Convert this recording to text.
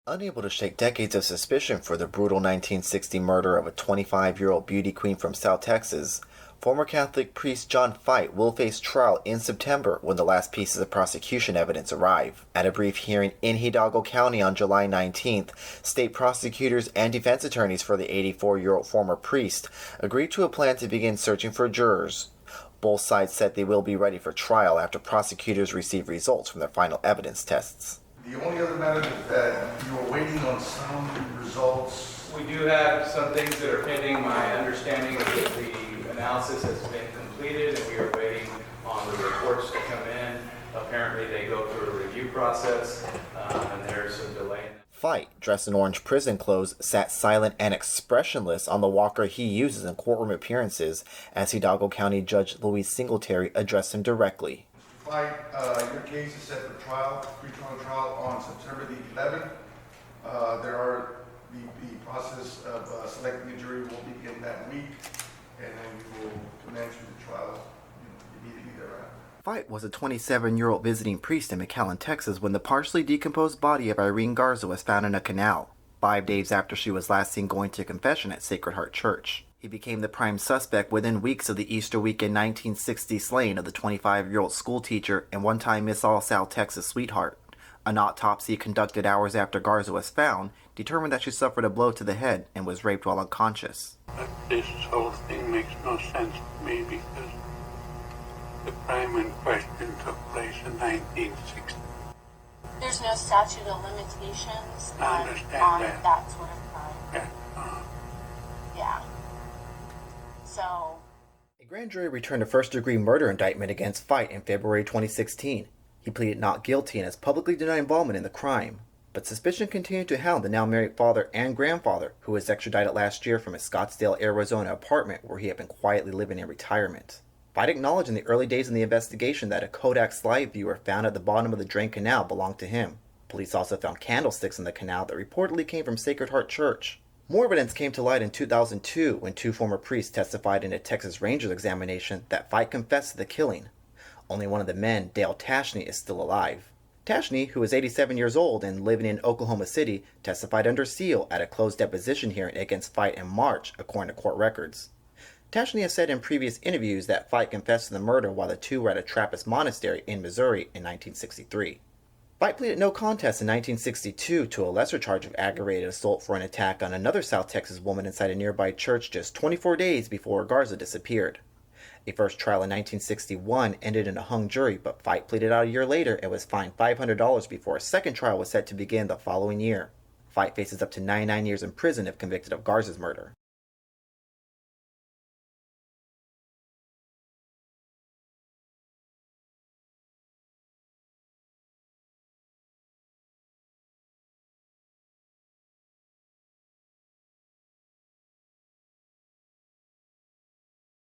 Unable to shake decades of suspicion for the brutal 1960 murder of a 25-year-old beauty queen from South Texas, former Catholic priest John Feit will face trial in September when the last pieces of prosecution evidence arrive. At a brief hearing in Hidalgo County on July 19th, state prosecutors and defense attorneys for the 84-year-old former priest agreed to a plan to begin searching for jurors. Both sides said they will be ready for trial after prosecutors receive results from their final evidence tests. The only other matter is that you are waiting on some results. We do have some things that are pending. My understanding is that the analysis has been completed and we are waiting on the reports to come in. Apparently they go through a review process and there's some delay. Feit, dressed in orange prison clothes, sat silent and expressionless on the walker he uses in courtroom appearances as Hidalgo County Judge Louise Singletary addressed him directly. Feit, your case is set for trial, pre-trial trial on September the 11th. The process of selecting a jury will begin that week, and then we will commence with the trial immediately thereafter. Feit was a 27-year-old visiting priest in McAllen, Texas, when the partially decomposed body of Irene Garza was found in a canal, 5 days after she was last seen going to confession at Sacred Heart Church. He became the prime suspect within weeks of the Easter weekend 1960 slaying of the 25-year-old schoolteacher and one-time Miss All South Texas sweetheart. An autopsy conducted hours after Garza was found determined that she suffered a blow to the head and was raped while unconscious. But this whole thing makes no sense to me because the crime in question took place in 1960. There's no statute of limitations I on understand that. that sort of crime. Yeah. Yeah. So, A grand jury returned a first-degree murder indictment against Feit in February 2016. He pleaded not guilty and has publicly denied involvement in the crime. But suspicion continued to hound the now married father and grandfather, who was extradited last year from his Scottsdale, Arizona apartment where he had been quietly living in retirement. Feit acknowledged in the early days of the investigation that a Kodak slide viewer found at the bottom of the drain canal belonged to him. Police also found candlesticks in the canal that reportedly came from Sacred Heart Church. More evidence came to light in 2002 when two former priests testified in a Texas Rangers examination that Feit confessed to the killing. Only one of the men, Dale Tashney, is still alive. Tashney, who is 87 years old and living in Oklahoma City, testified under seal at a closed deposition hearing against Feit in March, according to court records. Tashney has said in previous interviews that Feit confessed to the murder while the two were at a Trappist monastery in Missouri in 1963. Feit pleaded no contest in 1962 to a lesser charge of aggravated assault for an attack on another South Texas woman inside a nearby church just 24 days before Garza disappeared. A first trial in 1961 ended in a hung jury, but Feit pleaded out a year later and was fined $500 before a second trial was set to begin the following year. Feit faces up to 99 years in prison if convicted of Garza's murder.